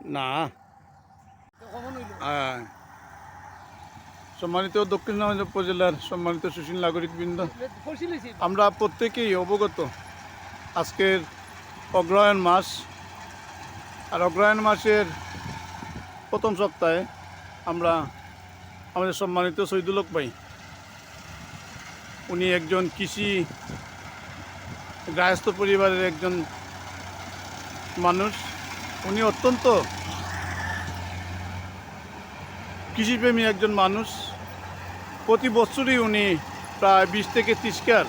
না। সম্মানিত দক্ষিণ দিনাজপুর উপজেলার সম্মানিত সুশীল নাগরিকবৃন্দ, আমরা প্রত্যেকেই অবগত আজকের অগ্রহায়ণ মাস। আর অগ্রহায়ণ মাসের প্রথম সপ্তাহে আমরা আমাদের সম্মানিত শহীদুল হক ভাই, উনি একজন কৃষি গৃহস্থ পরিবারের একজন মানুষ। উনি অত্যন্ত কৃষিপ্রেমী একজন মানুষ। প্রতি বছরই উনি প্রায় 20 থেকে 30 কার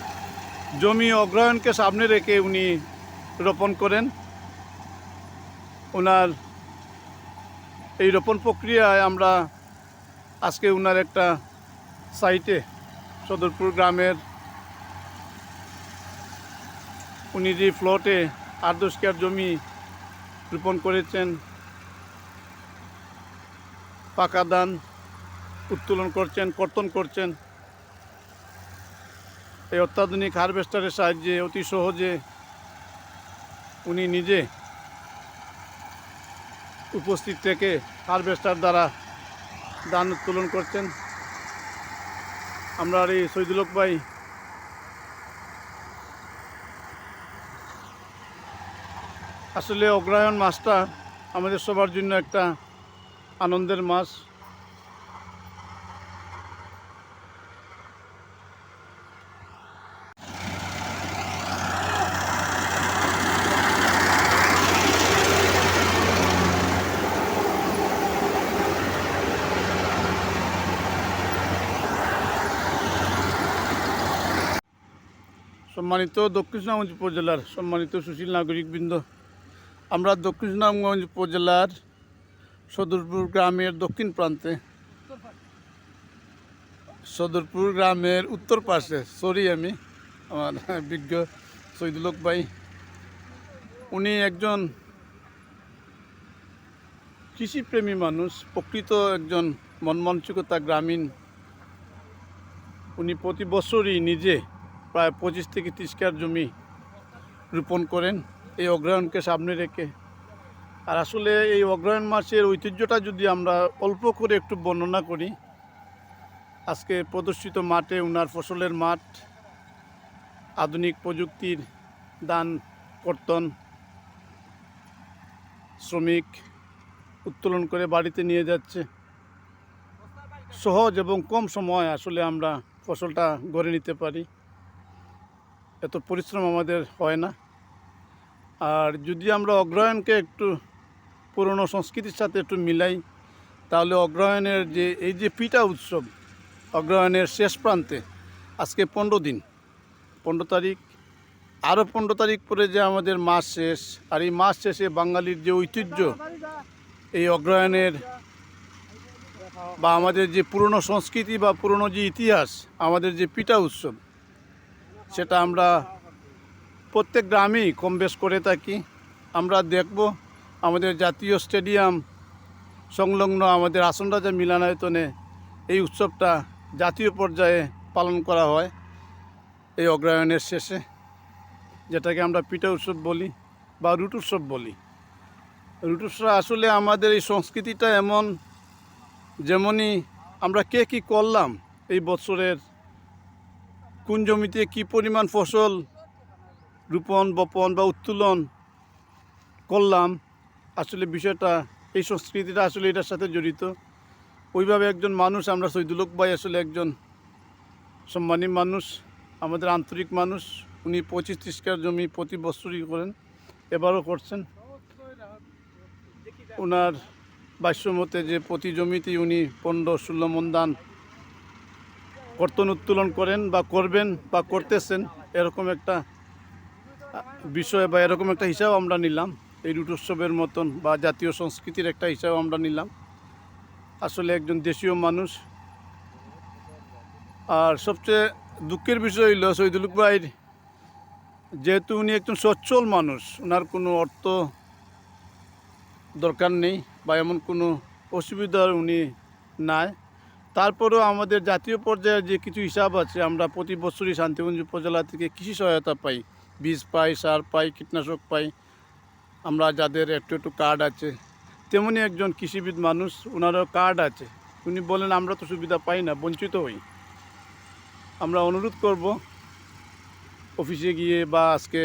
জমি অগ্রহায়ণকে সামনে রেখে উনি রোপণ করেন। ওনার এই রোপণ প্রক্রিয়ায় আমরা আজকে ওনার একটা সাইটে সদরপুর গ্রামের উনি যে প্লটে 8-10 কার জমি রোপণ করেছেন, পাকা ধান উত্তোলন করছেন, কর্তন করছেন। এই অত্যাধুনিক হারভেস্টারের সাহায্যে অতি সহজে উনি নিজে উপস্থিত থেকে হারভেস্টার দ্বারা ধান উত্তোলন করছেন। আমরা এই শহীদুল হক ভাই আসলে অগ্রহায়ণ মাসটা আমাদের সবার জন্য একটা আনন্দের মাস। সম্মানিত দক্ষিণ সুনামগঞ্জ উপজেলার সম্মানিত সুশীল নাগরিকবৃন্দ, আমরা দক্ষিণ সুনামগঞ্জ উপজেলার সদরপুর গ্রামের দক্ষিণ প্রান্তে, সদরপুর গ্রামের উত্তর পাশে, আমি আমার বিজ্ঞ শহীদুল হক ভাই, উনি একজন কৃষিপ্রেমী মানুষ, প্রকৃত একজন মনমানসিকতা গ্রামীণ। উনি প্রতি বছরই নিজে প্রায় 25 থেকে 30 কার জমি রোপণ করেন এই অগ্রহায়ণকে সামনে রেখে। আর আসলে এই অগ্রহায়ণ মাসের ঐতিহ্যটা যদি আমরা অল্প করে একটু বর্ণনা করি, আজকে প্রদর্শিত মাঠে উনার ফসলের মাঠ, আধুনিক প্রযুক্তির ধান কর্তন, শ্রমিক উত্তোলন করে বাড়িতে নিয়ে যাচ্ছে। সহজ এবং কম সময় আসলে আমরা ফসলটা গড়ে নিতে পারি, এত পরিশ্রম আমাদের হয় না। আর যদি আমরা অগ্রহায়ণকে একটু পুরনো সংস্কৃতির সাথে একটু মিলাই, তাহলে অগ্রহায়ণের যে এই যে পিঠা উৎসব, অগ্রহায়ণের শেষ প্রান্তে আজকে 15 দিন, 15 তারিখ, আরও 15 তারিখ পরে যে আমাদের মাস শেষ। আর এই মাস শেষে বাঙালির যে ঐতিহ্য, এই অগ্রহায়ণের বা আমাদের যে পুরনো সংস্কৃতি বা পুরনো যে ইতিহাস, আমাদের যে পিঠা উৎসব, সেটা আমরা প্রত্যেক গ্রামেই কম বেশ করে থাকি। আমরা দেখব আমাদের জাতীয় স্টেডিয়াম সংলগ্ন আমাদের আসন রাজা মিলনায়তনে এই উৎসবটা জাতীয় পর্যায়ে পালন করা হয় এই অগ্রহায়ণের শেষে, যেটাকে আমরা পিঠা উৎসব বলি বা রুট উৎসব বলি। রুট উৎসব আসলে আমাদের এই সংস্কৃতিটা এমন, যেমনই আমরা কে কী করলাম এই বছরের, কোন জমিতে কী পরিমাণ ফসল রোপণ, বপন বা উত্তোলন করলাম, আসলে বিষয়টা, এই সংস্কৃতিটা আসলে এটার সাথে জড়িত। ওইভাবে একজন মানুষ আমরা শহীদুল হক ভাই আসলে একজন সম্মানী মানুষ, আমাদের আন্তরিক মানুষ। উনি 25-30 কার জমি প্রতি বছরই করেন, এবারও করছেন। ওনার বাস্যমতে যে প্রতি জমিতেই উনি 15-16 মণ ধান কর্তন উত্তোলন করেন বা করবেন বা করতেছেন, এরকম একটা বিষয় বা এরকম একটা হিসাব আমরা নিলাম। এই রুট উৎসবের মতন বা জাতীয় সংস্কৃতির একটা হিসাব আমরা নিলাম। আসলে একজন দেশীয় মানুষ। আর সবচেয়ে দুঃখের বিষয় হইল শহীদুল হক ভাইয়ের, যেহেতু উনি একজন সচ্ছল মানুষ, ওনার কোনো অর্থ দরকার নেই বা এমন কোনো অসুবিধা উনি নাই, তারপরেও আমাদের জাতীয় পর্যায়ে যে কিছু হিসাব আছে, আমরা প্রতি বছরই শান্তিগঞ্জ উপজেলা থেকে কৃষি সহায়তা পাই, বীজ পাই, সার পাই, কীটনাশক পাই। আমরা যাদের একটু কার্ড আছে তেমনি একজন কৃষিবিদ মানুষ, ওনারও কার্ড আছে। উনি বলেন আমরা তো সুবিধা পাই না, বঞ্চিত হই। আমরা অনুরোধ করব অফিসে গিয়ে বা আজকে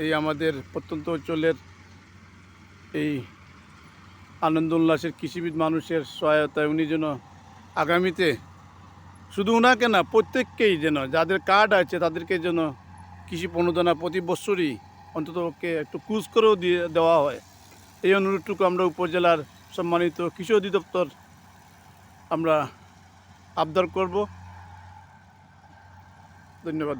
এই আমাদের প্রত্যন্ত অঞ্চলের এই আনন্দ উল্লাসের কৃষিবিদ মানুষের সহায়তায় উনি যেন আগামীতে শুধু ওনাকে না, প্রত্যেককেই যেন, যাদের কার্ড আছে তাদেরকে যেন কৃষি প্রণোদনা প্রতি বছরই অন্ততপক্ষে একটু কুচ করেও দেওয়া হয়। এই অনুরোধটুকু আমরা উপজেলার সম্মানিত কৃষি অধিদপ্তর আমরা আবদার করব। ধন্যবাদ।